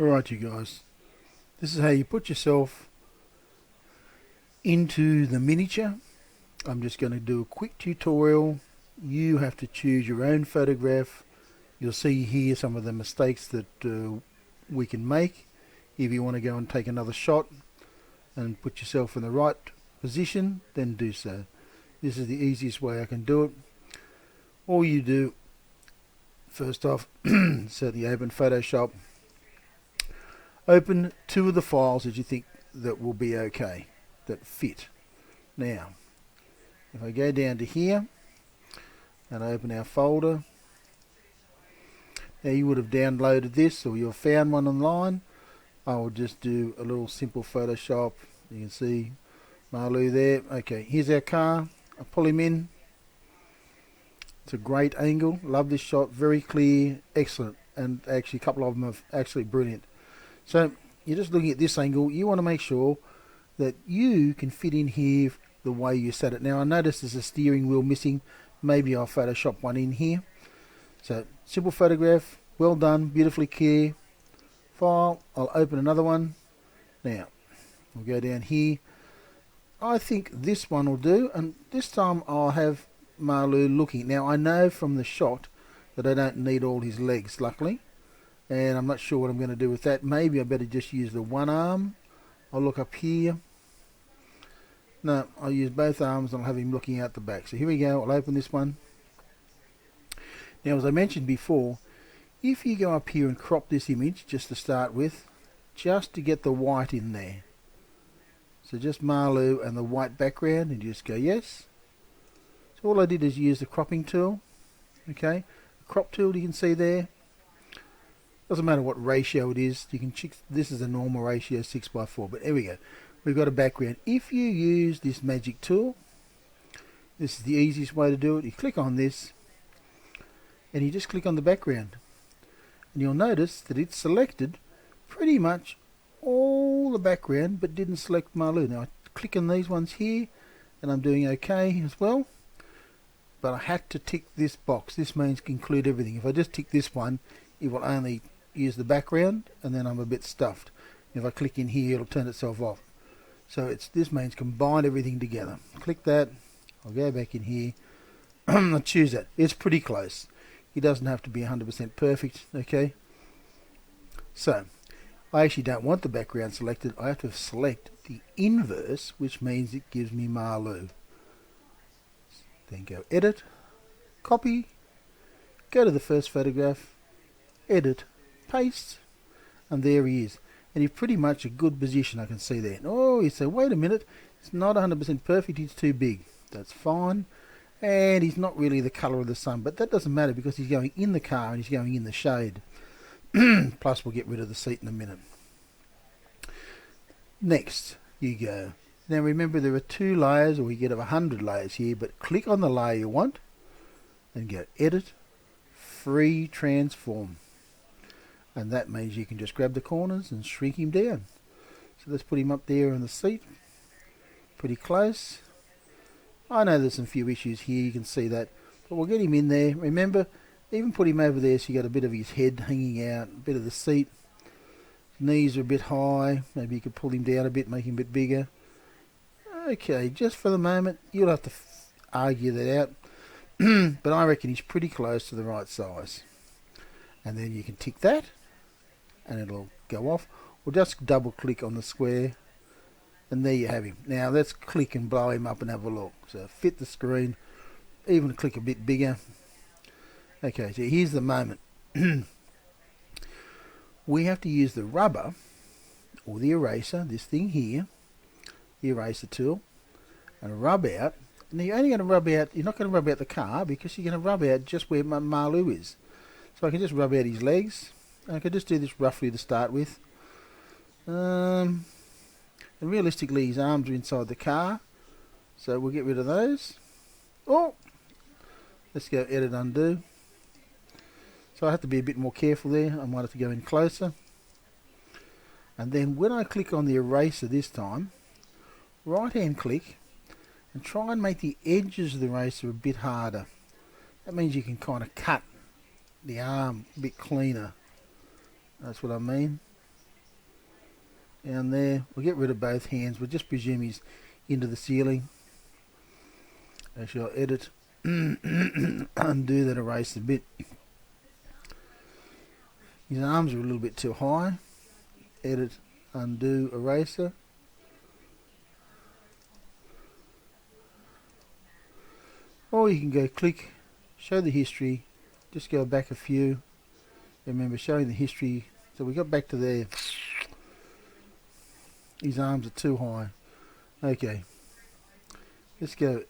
Alright you guys, this is how you put yourself into the miniature. I'm just going to do a quick tutorial. You have to choose your own photograph. You'll see here some of the mistakes that we can make. If you want to go and take another shot and put yourself in the right position, then do so. This is the easiest way I can do it. All you do, first off, certainly open Photoshop. Open two of the files that you think that will be okay, that fit. Now, if I go down to here and open our folder, now you would have downloaded this or you've found one online. I will just do a little simple Photoshop. You can see Marlou there. Okay, here's our car. I pull him in. It's a great angle. Love this shot. Very clear. Excellent. And actually a couple of them are actually brilliant. So you're just looking at this angle. You want to make sure that you can fit in here the way you set it. Now I notice there's a steering wheel missing. Maybe I'll Photoshop one in here. So simple photograph. Well done. Beautifully clear. File. I'll open another one. Now we'll go down here. I think this one will do, and this time I'll have Marlou looking. Now I know from the shot that I don't need all his legs, luckily, and I'm not sure what I'm going to do with that. Maybe I better just use the one arm. I'll look up here. No, I'll use both arms and I'll have him looking out the back. So here we go. I'll open this one. Now as I mentioned before, if you go up here and crop this image just to start with, just to get the white in there. So just Marlou and the white background, and you just go yes. So all I did is use the cropping tool. Okay, the crop tool you can see there. Doesn't matter what ratio it is. You can check. This is a normal ratio, 6:4. But here we go. We've got a background. If you use this magic tool, this is the easiest way to do it. You click on this, and you just click on the background, and you'll notice that it's selected pretty much all the background, but didn't select Marlou. Now I click on these ones here, and I'm doing okay as well. But I had to tick this box. This means include everything. If I just tick this one, it will only use the background, and then I'm a bit stuffed. If I click in here, it'll turn itself off. So this means combine everything together. Click that. I'll go back in here. I'll choose that. It's pretty close. It doesn't have to be 100% perfect. Okay. So I actually don't want the background selected. I have to select the inverse, which means it gives me Marlou. Then go edit, copy, go to the first photograph, edit, paste, and there he is. And he's pretty much a good position, I can see there. Oh, you say, wait a minute, it's not 100% perfect, he's too big. That's fine. And he's not really the colour of the sun, but that doesn't matter because he's going in the car and he's going in the shade. Plus we'll get rid of the seat in a minute. Next you go. Now remember there are 2 layers, or you get 100 layers here, but click on the layer you want and go edit, free transform. And that means you can just grab the corners and shrink him down. So let's put him up there in the seat. Pretty close. I know there's some few issues here, you can see that, but we'll get him in there. Remember, even put him over there so you got a bit of his head hanging out, a bit of the seat. Knees are a bit high. Maybe you could pull him down a bit, make him a bit bigger. Okay, just for the moment, you'll have to argue that out. But I reckon he's pretty close to the right size. And then you can tick that, and it'll go off. Or just double click on the square, and there you have him. Now let's click and blow him up and have a look. So fit the screen, even click a bit bigger. Okay, so here's the moment. We have to use the rubber or the eraser, this thing here, the eraser tool, and rub out. And you're only going to rub out, you're not going to rub out the car because you're going to rub out just where Marlou is. So I can just rub out his legs. I can just do this roughly to start with. And realistically his arms are inside the car, so we'll get rid of those. Oh, let's go edit undo. So I have to be a bit more careful there. I might have to go in closer. And then when I click on the eraser this time, right hand click and try and make the edges of the eraser a bit harder. That means you can kind of cut the arm a bit cleaner. That's what I mean. down there. We'll get rid of both hands. We'll just presume he's into the ceiling. Actually, I'll edit, undo that erase a bit. His arms are a little bit too high. Edit, undo, eraser. Or you can go click, show the history, just go back a few. Remember showing the history, so we got back to there. His arms are too high. Okay, let's go,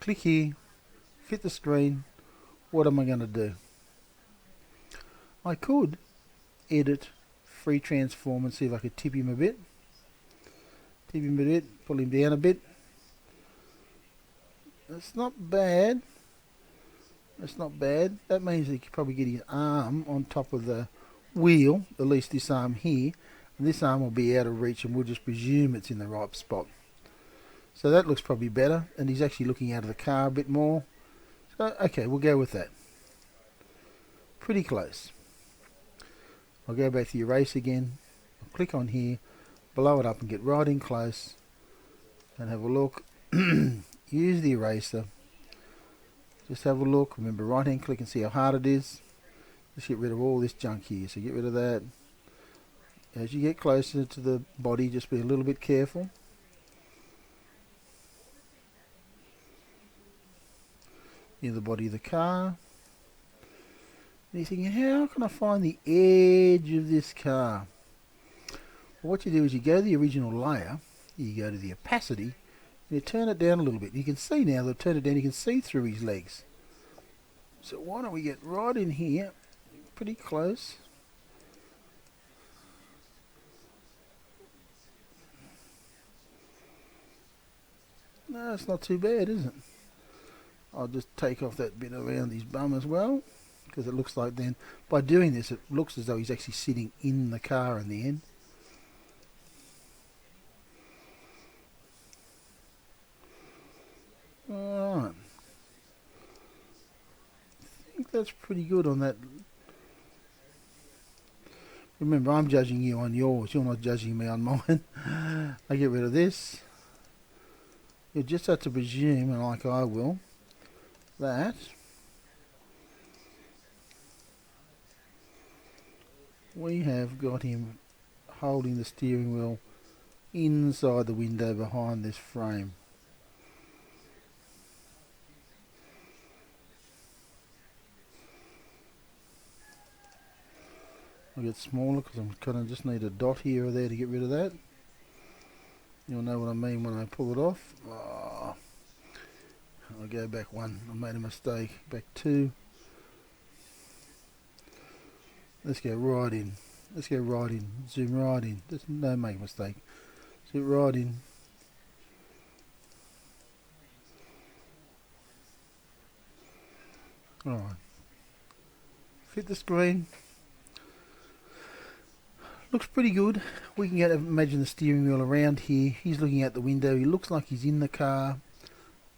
click here, fit the screen. What am I going to do? I could edit, free transform and see if I could tip him a bit. Tip him a bit, pull him down a bit. That's not bad. That's not bad. That means he could probably get his arm on top of the wheel, at least this arm here, and this arm will be out of reach and we'll just presume it's in the right spot. So that looks probably better, and he's actually looking out of the car a bit more. So, okay, we'll go with that. Pretty close. I'll go back to the erase again. I'll click on here, blow it up and get right in close and have a look. Use the eraser. Just have a look. Remember, right hand click and see how hard it is. Just get rid of all this junk here. So get rid of that. As you get closer to the body, just be a little bit careful. Near the body of the car. And you're thinking, how can I find the edge of this car? Well, what you do is you go to the original layer, you go to the opacity, and you turn it down a little bit. You can see now that I've turned it down, you can see through his legs. So why don't we get right in here, pretty close. No, it's not too bad, is it? I'll just take off that bit around his bum as well, because it looks like then, by doing this, it looks as though he's actually sitting in the car in the end. Alright. I think that's pretty good on that. Remember, I'm judging you on yours, you're not judging me on mine. I get rid of this. You just have to presume, and like I will, that we have got him holding the steering wheel inside the window behind this frame. I'll get smaller because I'm kind of just need a dot here or there to get rid of that. You'll know what I mean when I pull it off. Oh, I'll go back one. I made a mistake. Back two. Let's go right in. Let's go right in. Zoom right in. Don't make a mistake. Zoom right in. Alright. Fit the screen. Looks pretty good. We can imagine the steering wheel around here. He's looking out the window. He looks like he's in the car.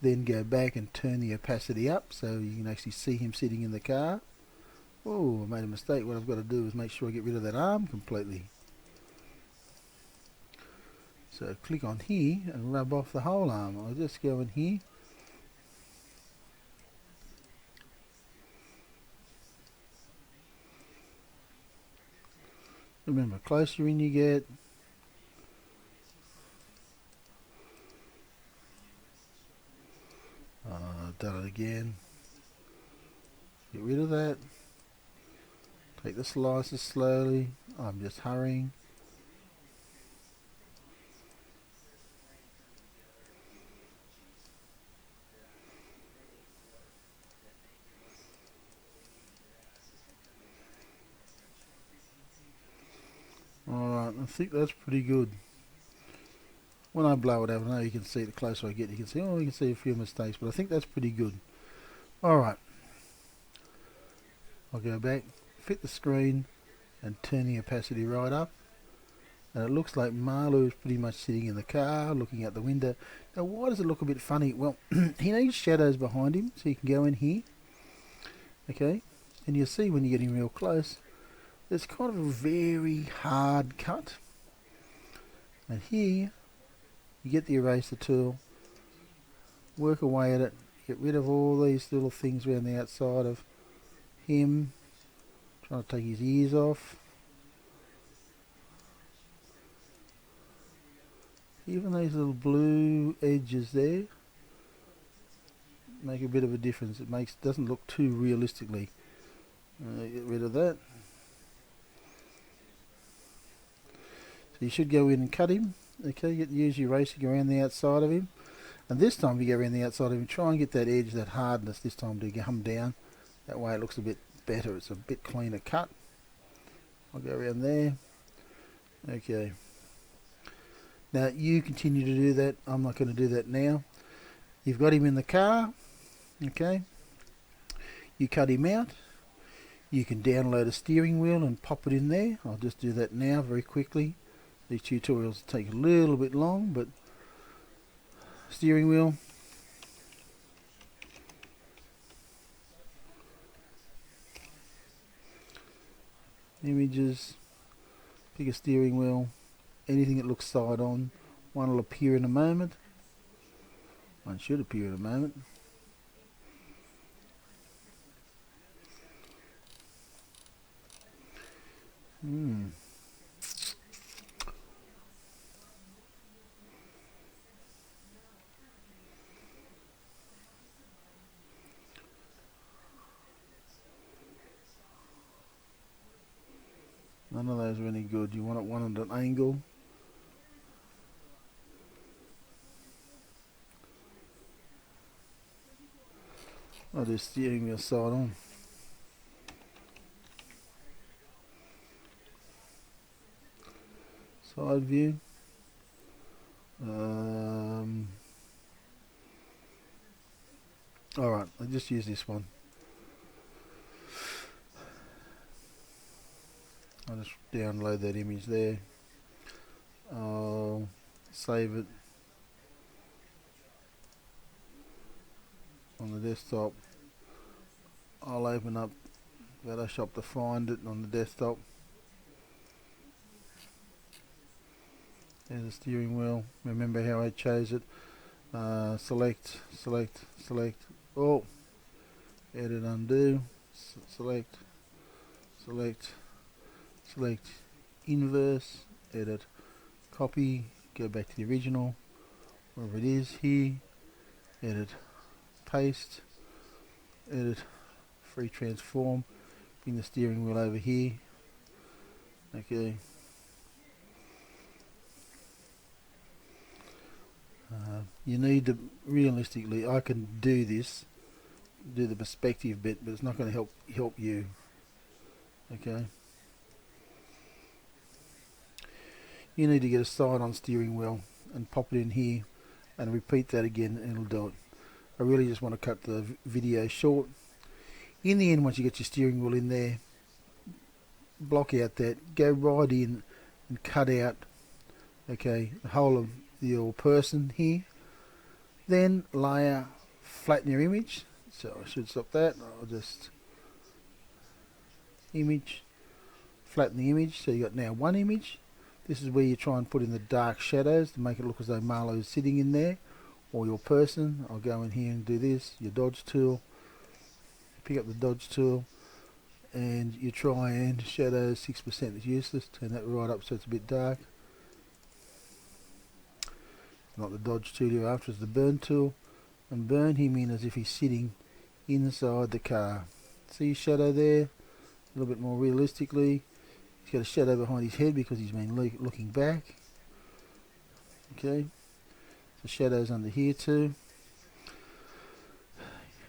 Then go back and turn the opacity up so you can actually see him sitting in the car. Oh, I made a mistake. What I've got to do is make sure I get rid of that arm completely. So click on here and rub off the whole arm. I'll just go in here. Remember, closer in you get. Done it again. Get rid of that. Take the slices slowly. I'm just hurrying. Alright, I think that's pretty good. When I blow it out, I know you can see, the closer I get, you can see, oh, you can see a few mistakes, but I think that's pretty good. Alright. I'll go back, fit the screen, and turn the opacity right up. And it looks like Marlou is pretty much sitting in the car, looking out the window. Now, why does it look a bit funny? Well, he needs shadows behind him, so you can go in here. Okay, and you'll see when you're getting real close, there's kind of a very hard cut. And here you get the eraser tool, work away at it, get rid of all these little things around the outside of him, trying to take his ears off. Even these little blue edges there make a bit of a difference. It doesn't look too realistically. Get rid of that. So you should go in and cut him. Okay, use your eraser, go around the outside of him. And this time you go around the outside of him, try and get that edge, that hardness this time to come down. That way it looks a bit better, it's a bit cleaner cut. I'll go around there. Okay. Now you continue to do that, I'm not going to do that now. You've got him in the car, okay. You cut him out. You can download a steering wheel and pop it in there. I'll just do that now very quickly. These tutorials take a little bit long, but steering wheel. Images, pick a steering wheel, anything that looks side on. One will appear in a moment. One should appear in a moment. None of those are any good. You want it one at an angle. I'll do steering wheel side on. Side view. Alright, I'll just use this one. I'll just download that image there. I'll save it on the desktop. I'll open up Photoshop to find it on the desktop. There's the steering wheel. Remember how I chose it. Select, select, select. Oh, edit, undo. Select, select, select, inverse, edit, copy, go back to the original, wherever it is here, edit, paste, edit, free transform, bring the steering wheel over here. Okay. You need to, realistically, I can do this, do the perspective bit, but it's not going to help you. Okay. You need to get a side-on steering wheel and pop it in here and repeat that again and it'll do it. I really just want to cut the video short. In the end, once you get your steering wheel in there, block out that, go right in and cut out, okay, the whole of your person here. Then layer, flatten your image. So I should stop that. I'll just image, flatten the image. So you got now one image. This is where you try and put in the dark shadows to make it look as though Marlo is sitting in there, or your person. I'll go in here and do this. Your dodge tool. Pick up the dodge tool, and you try and shadow 6% is useless. Turn that right up so it's a bit dark. Not the dodge tool you're after, it's the burn tool, and burn him in as if he's sitting inside the car. See his shadow there, a little bit more realistically. He's got a shadow behind his head because he's been looking back. Okay, the shadows under here too.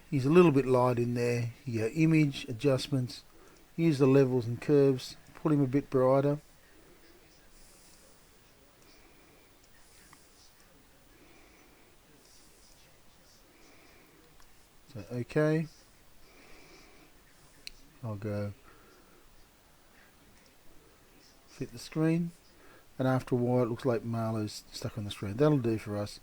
He's a little bit light in there. You go image, adjustments, use the levels and curves, pull him a bit brighter. So okay, I'll go fit the screen, and after a while it looks like Marlo's stuck on the screen. That'll do for us.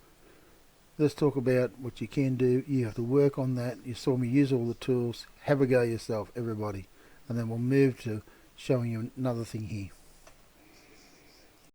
Let's talk about what you can do. You have to work on that. You saw me use all the tools. Have a go yourself, everybody, and then we'll move to showing you another thing here.